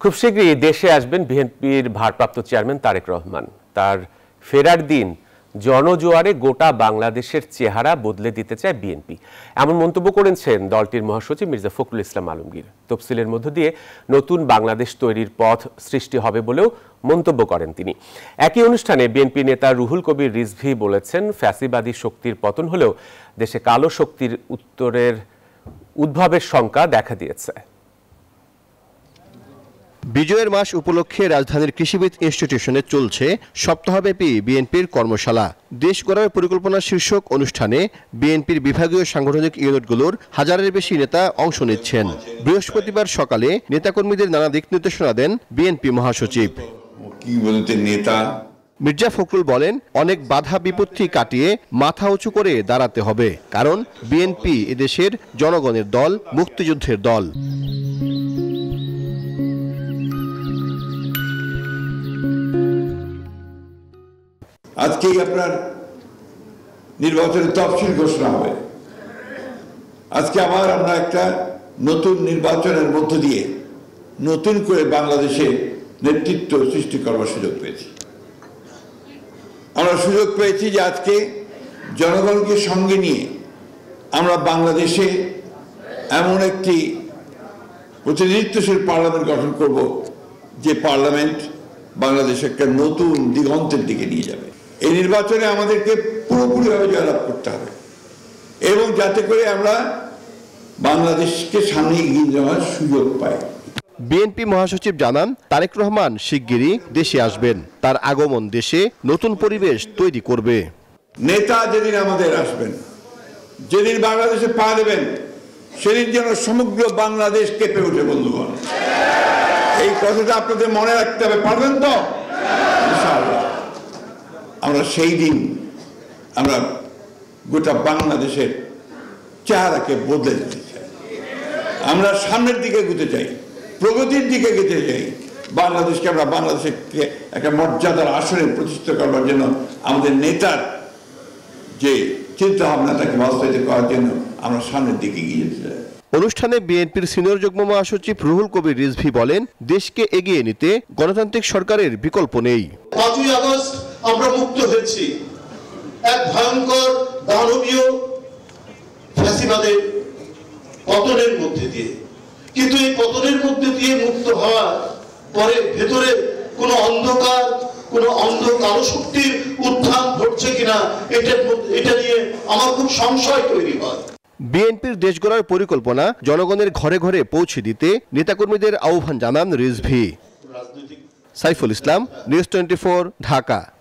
খুব শীঘ্রই দেশে আসবেন বিএনপির ভারপ্রাপ্ত চেয়ারম্যান তারেক রহমান। তার ফেরার দিন জনজোয়ারে গোটা বাংলাদেশের চেহারা বদলে দিতে চায় বিএনপি, এমন মন্তব্য করেছেন দলটির মহাসচিব মির্জা ফখরুল ইসলাম আলমগীর। তফসিলের মধ্য দিয়ে নতুন বাংলাদেশ তৈরির পথ সৃষ্টি হবে বলেও মন্তব্য করেন তিনি। একই অনুষ্ঠানে বিএনপি নেতা রুহুল কবির রিজভী বলেছেন, ফ্যাসিবাদী শক্তির পতন হলেও দেশে কালো শক্তির উদ্ভবের শঙ্কা দেখা দিয়েছে। বিজয়ের মাস উপলক্ষে রাজধানীর কৃষিবিদ ইনস্টিটিউশনে চলছে সপ্তাহব্যাপী বিএনপির কর্মশালা। দেশ গড়ার পরিকল্পনা শীর্ষক অনুষ্ঠানে বিএনপির বিভাগীয় সাংগঠনিক ইউনিটগুলোর হাজারের বেশি নেতা অংশ নিচ্ছেন। বৃহস্পতিবার সকালে নেতাকর্মীদের নানা দিক নির্দেশনা দেন বিএনপি মহাসচিব। মির্জা ফখরুল বলেন, অনেক বাধা বিপত্তি কাটিয়ে মাথা উঁচু করে দাঁড়াতে হবে, কারণ বিএনপি এদেশের জনগণের দল, মুক্তিযুদ্ধের দল। আজকেই আপনার নির্বাচনের তফসিল ঘোষণা হবে। আজকে আমরা একটা নতুন নির্বাচনের মধ্য দিয়ে নতুন করে বাংলাদেশে নেতৃত্ব সৃষ্টি করবার সুযোগ পেয়েছি। আমরা সুযোগ পেয়েছি যে আজকে জনগণকে সঙ্গে নিয়ে আমরা বাংলাদেশে এমন একটি প্রতিনিধিত্বশীল পার্লামেন্ট গঠন করব, যে পার্লামেন্ট বাংলাদেশে একটা নতুন দিগন্তের দিকে নিয়ে যাবে। এই নির্বাচনে আমাদেরকে পুরোপুরিভাবে জয়লাভ করতে হবে, এবং যাতে করে আমরা বাংলাদেশকে সামনে এগিয়ে যাওয়ার সুযোগ পাই। বিএনপি মহাসচিব জানান, তারেক রহমান শিগগিরই দেশে আসবেন। তার আগমন দেশে নতুন পরিবেশ তৈরি করবে। নেতা যেদিন আমাদের আসবেন, যেদিন বাংলাদেশে পা দেবেন, সেদিন যেন সমগ্র বাংলাদেশ কেঁপে ওঠে। বন্ধুগণ, এই কথাটা আপনাদের মনে রাখতে হবে, পারবেন তো? ইনশাআল্লাহ আমরা সেই দিন আমরা গোটা বাংলাদেশের চেহারাকে বদলে দিতে চাই। আমরা সামনের দিকে এগোতে চাই, প্রগতির দিকে এগোতে চাই। বাংলাদেশকে আমরা বাংলাদেশকে একটা মর্যাদার আসনে প্রতিষ্ঠিত করবার জন্য আমাদের নেতার যে চিন্তা ভাবনাটাকে বাস্তবায়িত করার জন্য আমরা সামনের দিকে এগিয়ে যেতে চাই। অনুষ্ঠানে বিএনপির সিনিয়র যুগ্ম মহাসচিব রুহুল কবির রিজভী বলেন, দেশকে এগিয়ে নিতে গণতান্ত্রিক সরকারের বিকল্প নেই। 5ই আগস্ট আমরা মুক্ত হয়েছি এক ভয়ঙ্কর দানবীয় ফ্যাসিবাদের পতনের মধ্যে দিয়ে, কিন্তু এই পতনের মধ্যে দিয়ে মুক্ত হওয়ার পরে ভেতরে কোনো অন্ধকার, কোনো কালো শক্তির উত্থান ঘটছে কিনা এটা নিয়ে আমার খুব সংশয় তৈরি হয়। বিএনপির দেশ গড়ার পরিকল্পনা জনগণের ঘরে ঘরে পৌঁছে দিতে নেতাকর্মীদের আহ্বান জানান রিজভী। সাইফুল ইসলাম, নিউজ 24, ঢাকা।